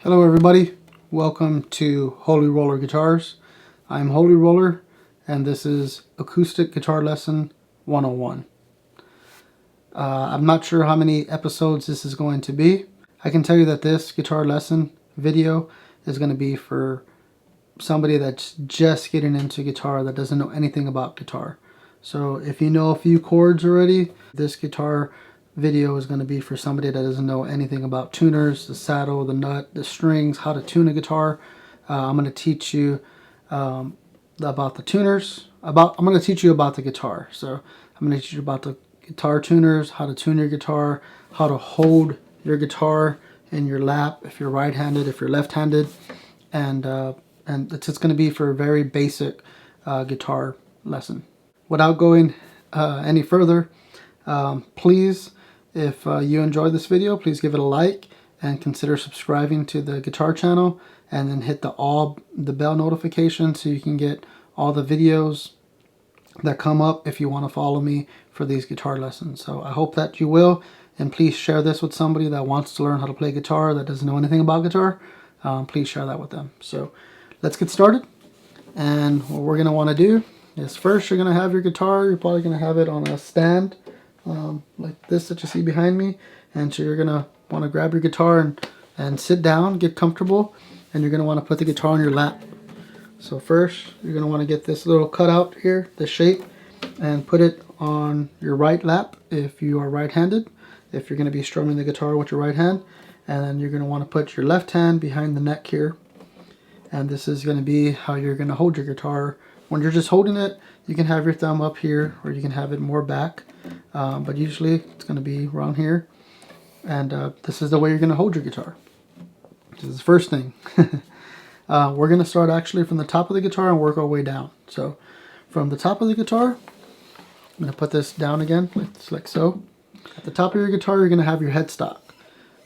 Hello everybody, welcome to Holy Roller Guitars. I'm Holy Roller and this is Acoustic Guitar Lesson 101. I'm not sure how many episodes this is going to be. I can tell you that this guitar lesson video is going to be for somebody that's just getting into guitar, that doesn't know anything about guitar. So if you know a few chords already, this guitar video is going to be for somebody that doesn't know anything about tuners, the saddle, the nut, the strings, how to tune a guitar. I'm going to teach you about the tuners. I'm going to teach you about the guitar. So I'm going to teach you about the guitar tuners, how to tune your guitar, how to hold your guitar in your lap if you're right-handed, if you're left-handed, and it's just going to be for a very basic guitar lesson. Without going any further, please, if you enjoyed this video, please give it a like and consider subscribing to the guitar channel, and then hit the bell notification so you can get all the videos that come up if you want to follow me for these guitar lessons. So I hope that you will, and please share this with somebody that wants to learn how to play guitar, that doesn't know anything about guitar. Please share that with them. So let's get started. And what we're going to want to do is, first you're going to have your guitar. You're probably going to have it on a stand like this that you see behind me, and so you're going to want to grab your guitar and sit down, get comfortable, and you're going to want to put the guitar on your lap. So first you're going to want to get this little cutout here, the shape, and put it on your right lap if you are right-handed, if you're going to be strumming the guitar with your right hand. And then you're going to want to put your left hand behind the neck here, and this is going to be how you're going to hold your guitar. When you're just holding it, you can have your thumb up here, or you can have it more back, but usually it's going to be around here. And this is the way you're going to hold your guitar. This is the first thing. We're going to start actually from the top of the guitar and work our way down. So from the top of the guitar, I'm going to put this down again, like so. At the top of your guitar, you're going to have your headstock.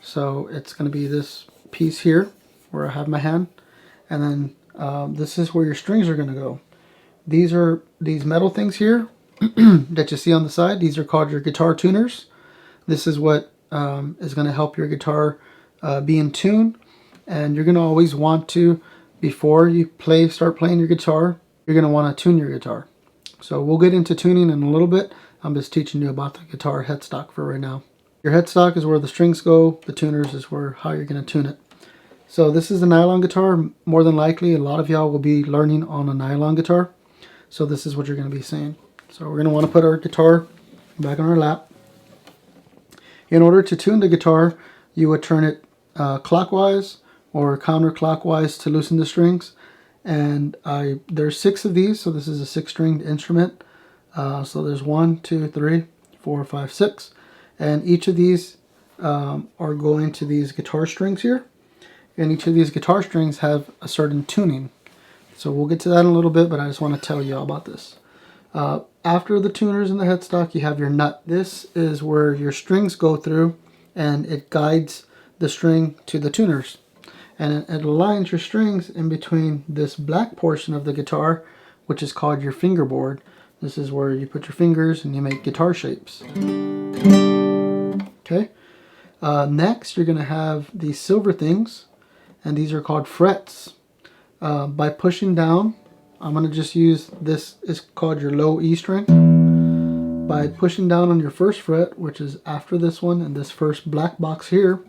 So it's going to be this piece here where I have my hand, and then this is where your strings are going to go. These are these metal things here that you see on the side. These are called your guitar tuners. This is what is going to help your guitar be in tune. And you're going to always want to, before you start playing your guitar, you're going to want to tune your guitar. So we'll get into tuning in a little bit. I'm just teaching you about the guitar headstock for right now. Your headstock is where the strings go. The tuners is how you're going to tune it. So this is a nylon guitar. More than likely, a lot of y'all will be learning on a nylon guitar. So this is what you're going to be seeing. So we're going to want to put our guitar back on our lap. In order to tune the guitar, you would turn it clockwise or counterclockwise to loosen the strings. And there's 6 of these, so this is a 6-stringed instrument. So there's 1, 2, 3, 4, 5, 6. And each of these are going to these guitar strings here. And each of these guitar strings have a certain tuning. So we'll get to that in a little bit, but I just want to tell you all about this. After the tuners and the headstock, you have your nut. This is where your strings go through, and it guides the string to the tuners. And it aligns your strings in between this black portion of the guitar, which is called your fingerboard. This is where you put your fingers and you make guitar shapes. Okay. Next, you're going to have these silver things, and these are called frets. By pushing down, I'm going to just use this, is called your low E string. By pushing down on your first fret, which is after this one, and this first black box here,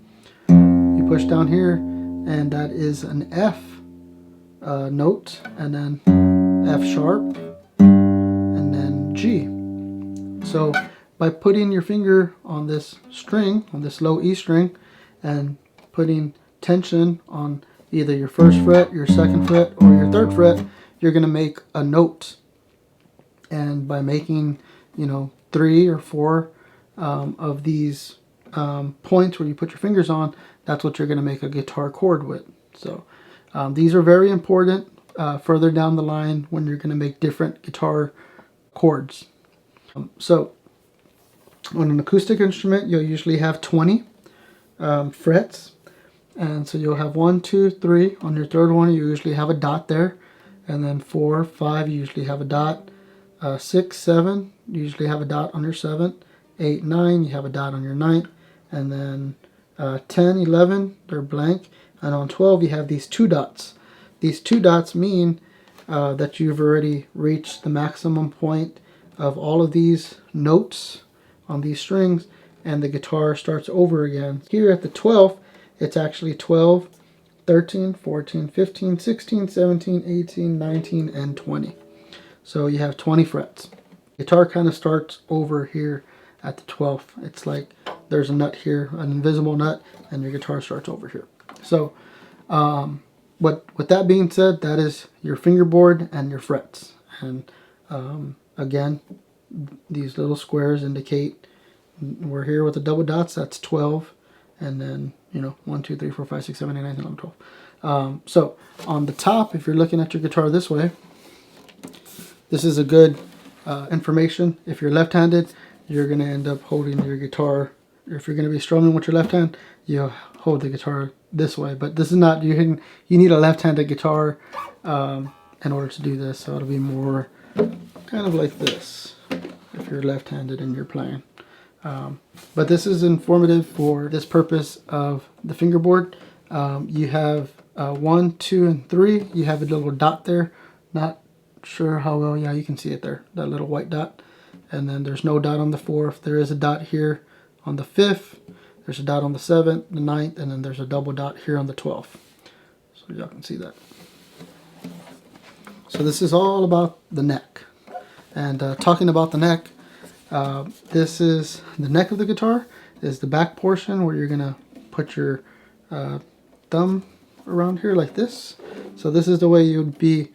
you push down here, and that is an F note, and then F sharp, and then G. So by putting your finger on this string, on this low E string, and putting tension on either your first fret, your second fret, or your third fret, you're going to make a note. And by making, 3 or 4 of these points where you put your fingers on, that's what you're going to make a guitar chord with. So these are very important further down the line when you're going to make different guitar chords. So on an acoustic instrument, you'll usually have 20 frets. And so you'll have 1, 2, 3. On your third one, you usually have a dot there. And then 4, 5, you usually have a dot. 6, 7, you usually have a dot on your 7th. 8, 9, you have a dot on your 9th. And then 10, 11, they're blank. And on 12 you have these 2 dots. These 2 dots mean that you've already reached the maximum point of all of these notes on these strings, and the guitar starts over again. Here at the 12th, it's actually 12, 13, 14, 15, 16, 17, 18, 19, and 20. So you have 20 frets. Guitar kind of starts over here at the 12th. It's like there's a nut here, an invisible nut, and your guitar starts over here. So with that being said, that is your fingerboard and your frets. And again, these little squares indicate we're here with the double dots. That's 12, and then 1, 2, 3, 4, 5, 6, 7, 8, 9, 10, 11, 12. So on the top, if you're looking at your guitar this way, this is a good information. If you're left-handed, you're going to end up holding your guitar. If you're going to be strumming with your left hand, you hold the guitar this way. But this is not, you need a left-handed guitar in order to do this. So it'll be more kind of like this if you're left-handed and you're playing. But this is informative for this purpose of the fingerboard. You have 1, 2, and 3. You have a little dot there. Not sure how well, yeah, you can see it there, that little white dot. And then there's no dot on the 4th. There is a dot here on the 5th. There's a dot on the 7th, the 9th, and then there's a double dot here on the 12th. So y'all can see that. So this is all about the neck. And talking about the neck, this is the neck of the guitar, is the back portion where you're gonna put your thumb around here like this. So this is the way you'd be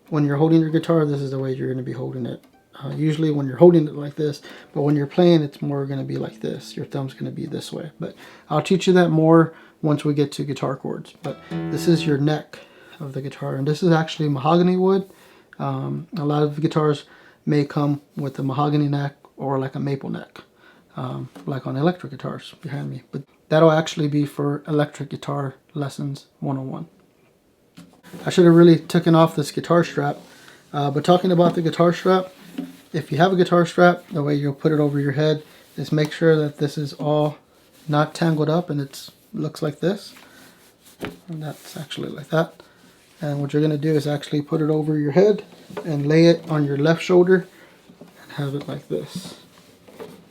when you're holding your guitar. This is the way you're going to be holding it. Usually when you're holding it like this, but when you're playing, it's more going to be like this. Your thumb's going to be this way. But I'll teach you that more once we get to guitar chords. But this is your neck of the guitar, and this is actually mahogany wood. A lot of guitars may come with a mahogany neck or like a maple neck, like on electric guitars behind me. But that'll actually be for Electric Guitar Lessons 101. I should have really taken off this guitar strap, but talking about the guitar strap, if you have a guitar strap, the way you'll put it over your head is make sure that this is all not tangled up and it looks like this. And that's actually like that. And what you're going to do is actually put it over your head and lay it on your left shoulder and have it like this.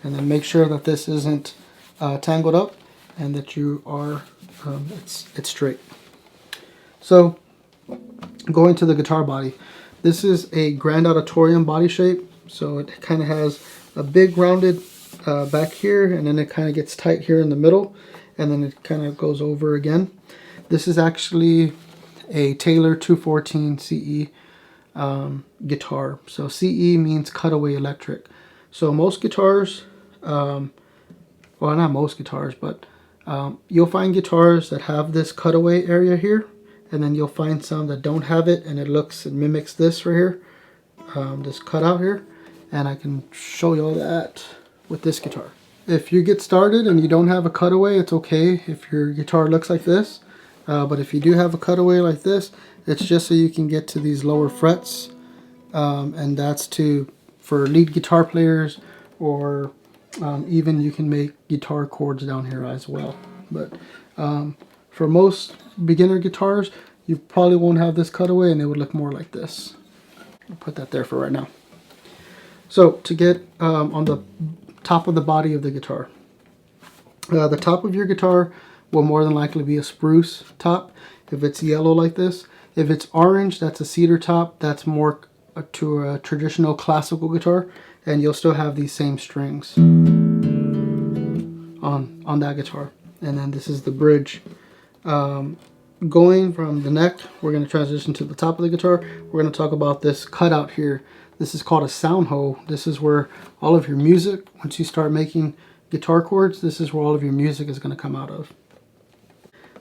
And then make sure that this isn't tangled up and that you are, it's straight. So going to the guitar body, this is a Grand Auditorium body shape. So it kind of has a big rounded back here, and then it kind of gets tight here in the middle, and then it kind of goes over again. This is actually a Taylor 214 CE guitar. So CE means cutaway electric. So most guitars, well, not most guitars, but you'll find guitars that have this cutaway area here, and then you'll find some that don't have it, and it mimics this right here, this cutout here. And I can show you all that with this guitar. If you get started and you don't have a cutaway, it's okay if your guitar looks like this. But if you do have a cutaway like this, it's just so you can get to these lower frets. And that's for lead guitar players, or even you can make guitar chords down here as well. But for most beginner guitars, you probably won't have this cutaway, and it would look more like this. I'll put that there for right now. So to get on the top of the body of the guitar, the top of your guitar will more than likely be a spruce top if it's yellow like this. If it's orange, that's a cedar top. That's more to a traditional classical guitar, and you'll still have these same strings on that guitar. And then this is the bridge. Going from the neck, we're going to transition to the top of the guitar. We're going to talk about this cutout here. This is called a sound hole. This is where all of your music, once you start making guitar chords, this is where all of your music is going to come out of.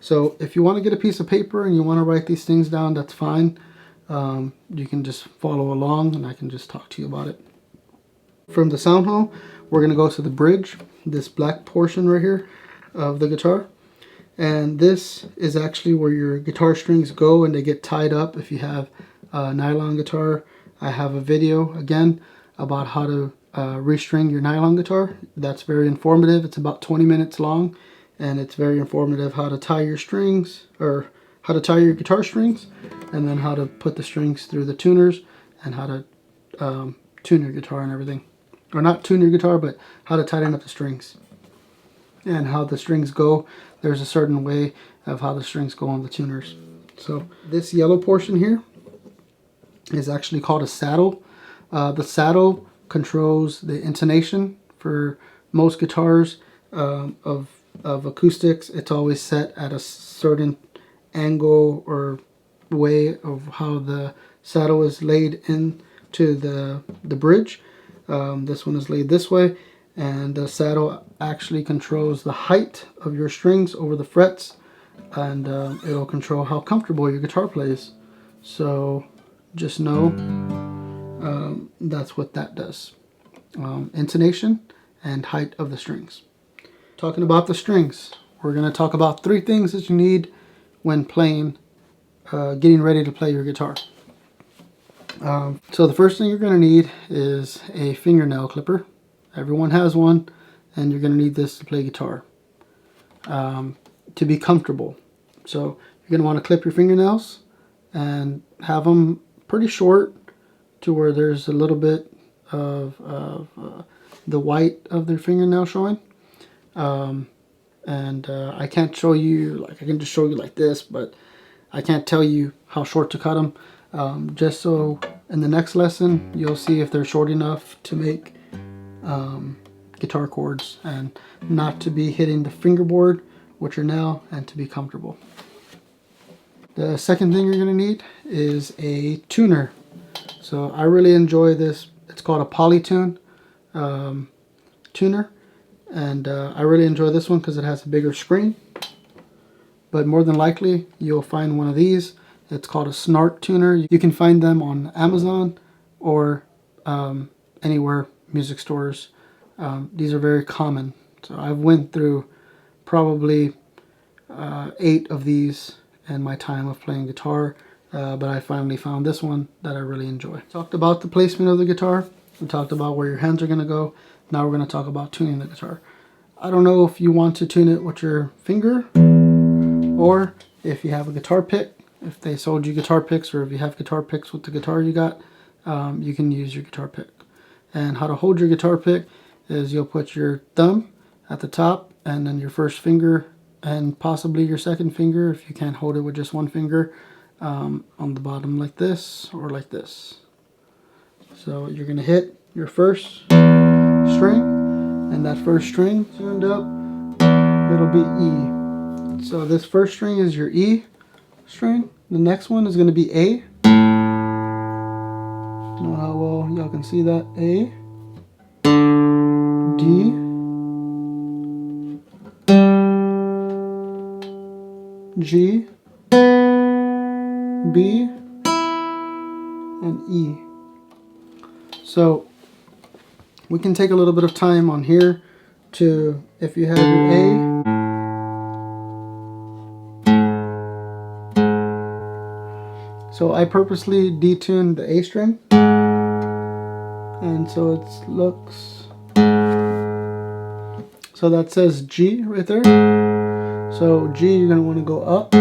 So if you want to get a piece of paper and you want to write these things down, that's fine. You can just follow along and I can just talk to you about it. From the sound hole, we're going to go to the bridge, this black portion right here of the guitar. And this is actually where your guitar strings go and they get tied up if you have a nylon guitar. I have a video again about how to restring your nylon guitar. That's very informative. It's about 20 minutes long, and it's very informative how to tie your strings, or how to tie your guitar strings, and then how to put the strings through the tuners, and how to tune your guitar and everything. Or not tune your guitar, but how to tighten up the strings. And how the strings go. There's a certain way of how the strings go on the tuners. So this yellow portion here is actually called a saddle. The saddle controls the intonation for most guitars of acoustics. It's always set at a certain angle or way of how the saddle is laid into the bridge. This one is laid this way, and the saddle actually controls the height of your strings over the frets, and it'll control how comfortable your guitar plays. So just know that's what that does. Intonation and height of the strings. Talking about the strings, we're going to talk about 3 things that you need when playing, getting ready to play your guitar. So the first thing you're going to need is a fingernail clipper. Everyone has one, and you're going to need this to play guitar, to be comfortable. So you're going to want to clip your fingernails and have them pretty short to where there's a little bit of the white of their fingernail showing. I can't show you, like I can just show you like this, but I can't tell you how short to cut them. Just so in the next lesson you'll see if they're short enough to make guitar chords and not to be hitting the fingerboard with your nail, and to be comfortable. The second thing you're going to need is a tuner. So I really enjoy this. It's called a Polytune tuner, and I really enjoy this one because it has a bigger screen. But more than likely you'll find one of these. It's called a Snart tuner. You can find them on Amazon or anywhere, music stores. These are very common. So I've went through probably 8 of these in my time of playing guitar, but I finally found this one that I really enjoy. Talked about the placement of the guitar. We talked about where your hands are going to go. Now we're going to talk about tuning the guitar. I don't know if you want to tune it with your finger, or if you have a guitar pick. If they sold you guitar picks, or if you have guitar picks with the guitar you got, you can use your guitar pick. And how to hold your guitar pick is you'll put your thumb at the top, and then your first finger, and possibly your second finger, if you can't hold it with just one finger, on the bottom like this, or like this. So you're going to hit your first string, and that first string tuned up, it'll be E. So this first string is your E string. The next one is going to be A. I don't know how well y'all can see that. A, D, G, B, and E. So we can take a little bit of time on here to, if you have your A, so I purposely detuned the A string, and so it looks, so that says G right there. So G, you're going to want to go up.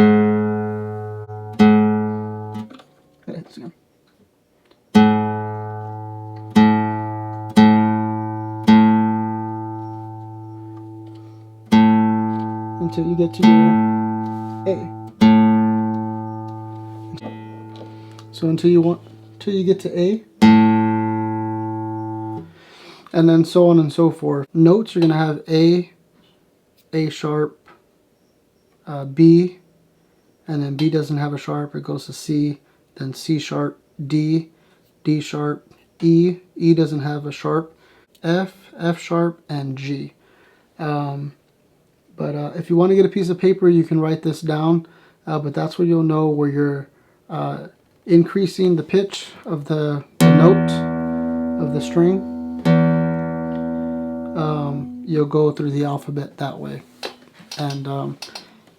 Until you get to your A. So until you get to A, and then so on and so forth. Notes, you're going to have A sharp, B, and then B doesn't have a sharp, it goes to C, then C sharp, D, D sharp, E doesn't have a sharp, F sharp, and G. But if you want to get a piece of paper, you can write this down, but that's where you'll know where you're increasing the pitch of the note of the string. You'll go through the alphabet that way, and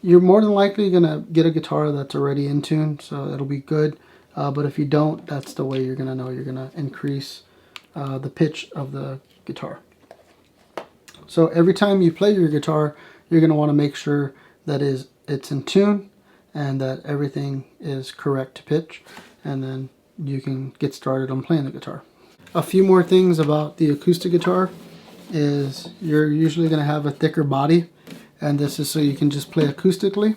you're more than likely gonna get a guitar that's already in tune, so it'll be good. But if you don't, that's the way you're gonna know you're gonna increase the pitch of the guitar. So every time you play your guitar, you're going to want to make sure that it's in tune and that everything is correct to pitch, and then you can get started on playing the guitar. A few more things about the acoustic guitar is you're usually going to have a thicker body, and this is so you can just play acoustically.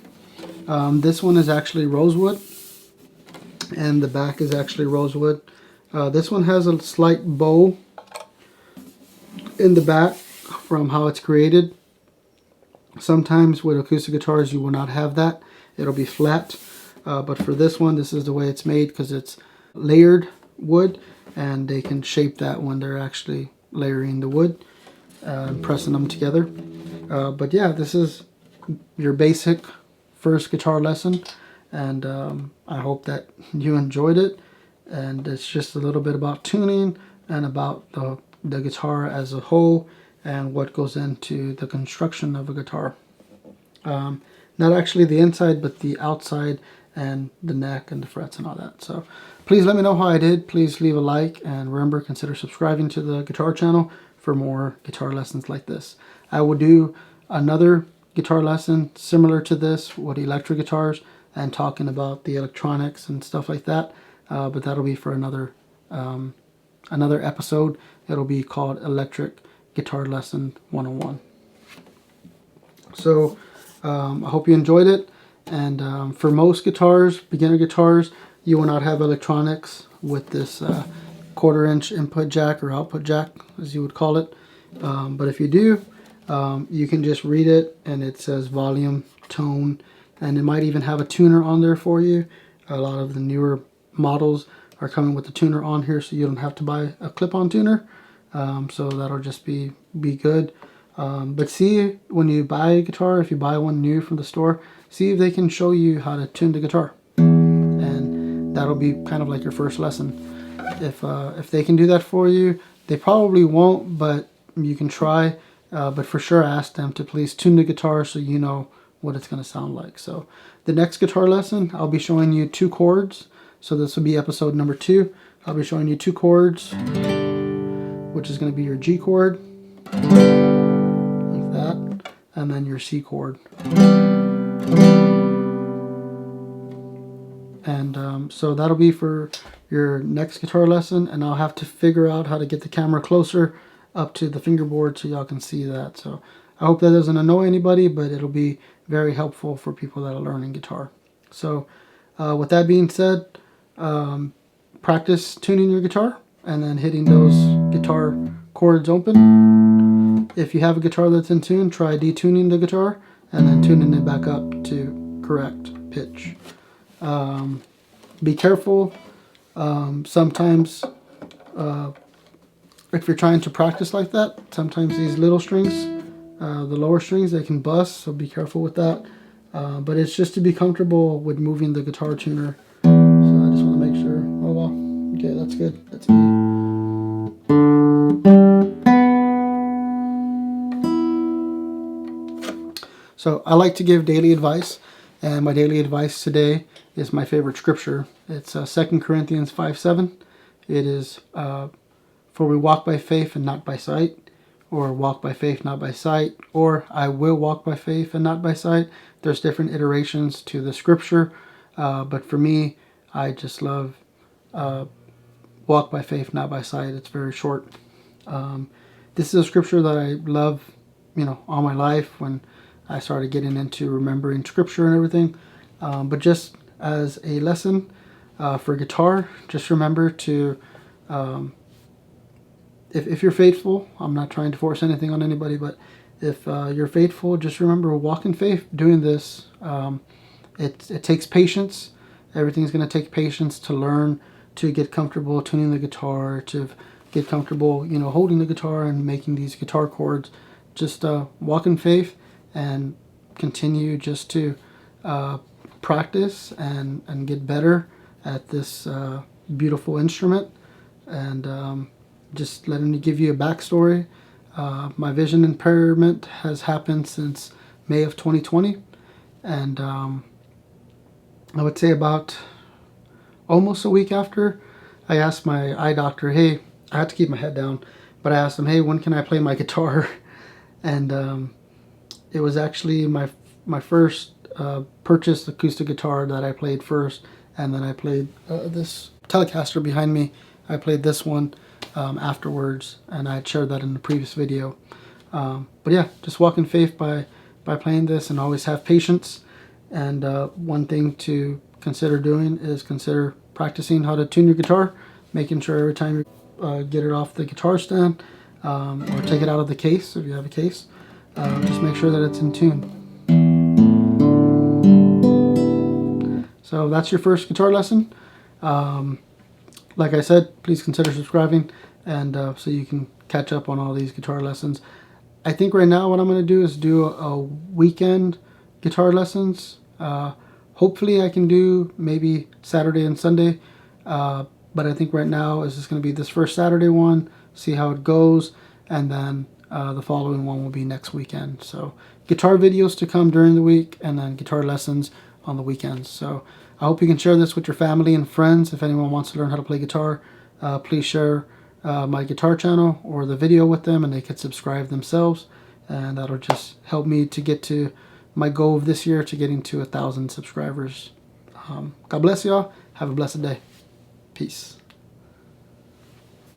This one is actually rosewood, and the back is actually rosewood. This one has a slight bow in the back from how it's created. Sometimes with acoustic guitars you will not have that. It'll be flat. But for this one, this is the way it's made because it's layered wood, and they can shape that when they're actually layering the wood and pressing them together. But yeah, this is your basic first guitar lesson, and I hope that you enjoyed it. And it's just a little bit about tuning and about the guitar as a whole and what goes into the construction of a guitar. Not actually the inside, but the outside and the neck and the frets and all that. So please let me know how I did. Please leave a like, and remember, consider subscribing to the guitar channel for more guitar lessons like this. I will do another guitar lesson similar to this with electric guitars and talking about the electronics and stuff like that. But that'll be for another episode. It'll be called Electric Guitar Lesson 101. So I hope you enjoyed it. And for most guitars, beginner guitars, you will not have electronics with this 1/4-inch input jack or output jack, as you would call it. But if you do, you can just read it, and it says volume, tone, and it might even have a tuner on there for you. A lot of the newer models are coming with the tuner on here, so you don't have to buy a clip-on tuner. So that'll just be good. But see, when you buy a guitar, if you buy one new from the store, see if they can show you how to tune the guitar, and that'll be kind of like your first lesson. If they can do that for you, they probably won't, but you can try. But for sure, ask them to please tune the guitar so you know what it's going to sound like. So the next guitar lesson, I'll be showing you 2 chords. So this will be episode number 2. I'll be showing you 2 chords, which is going to be your G chord, like that, and then your C chord. And so that'll be for your next guitar lesson, and I'll have to figure out how to get the camera closer up to the fingerboard so y'all can see that. So I hope that doesn't annoy anybody, but it'll be very helpful for people that are learning guitar. So with that being said, practice tuning your guitar and then hitting those guitar chords open. If you have a guitar that's in tune, try detuning the guitar and then tuning it back up to correct pitch. Be careful. Sometimes if you're trying to practice like that, sometimes these little strings, the lower strings, they can bust, so be careful with that. But it's just to be comfortable with moving the guitar tuner. So I just want to make sure. Oh well, okay, that's good. That's E. So I like to give daily advice, and my daily advice today is my favorite scripture. It's 2 Corinthians 5:7. It is, for we walk by faith and not by sight, or walk by faith, not by sight, or I will walk by faith and not by sight. There's different iterations to the scripture, but for me, I just love walk by faith, not by sight. It's very short. This is a scripture that I love, all my life when I started getting into remembering scripture and everything. But just as a lesson for guitar, just remember to, if you're faithful, I'm not trying to force anything on anybody, but if you're faithful, just remember, walk in faith doing this. It takes patience. Everything's going to take patience to learn, to get comfortable tuning the guitar, to get comfortable, holding the guitar and making these guitar chords. Just walk in faith and continue just to practice and get better at this beautiful instrument. And just letting me give you a backstory. My vision impairment has happened since May of 2020, and I would say about almost a week after, I asked my eye doctor, hey, I had to keep my head down, but I asked him, hey, when can I play my guitar? And it was actually my first purchased acoustic guitar that I played first, and then I played this Telecaster behind me. I played this one afterwards, and I shared that in the previous video. But yeah, just walk in faith by playing this, and always have patience. And one thing to consider doing is consider practicing how to tune your guitar, making sure every time you get it off the guitar stand or take it out of the case if you have a case, just make sure that it's in tune. So that's your first guitar lesson. Like I said, please consider subscribing, and so you can catch up on all these guitar lessons. I think right now what I'm going to do is do a weekend guitar lessons. Hopefully I can do maybe Saturday and Sunday, but I think right now is just going to be this first Saturday one, see how it goes, and then the following one will be next weekend. So guitar videos to come during the week, and then guitar lessons on the weekends. So I hope you can share this with your family and friends. If anyone wants to learn how to play guitar, please share my guitar channel or the video with them, and they can subscribe themselves, and that'll just help me to get to my goal of this year, to getting to 1,000 subscribers. God bless y'all. Have a blessed day. Peace.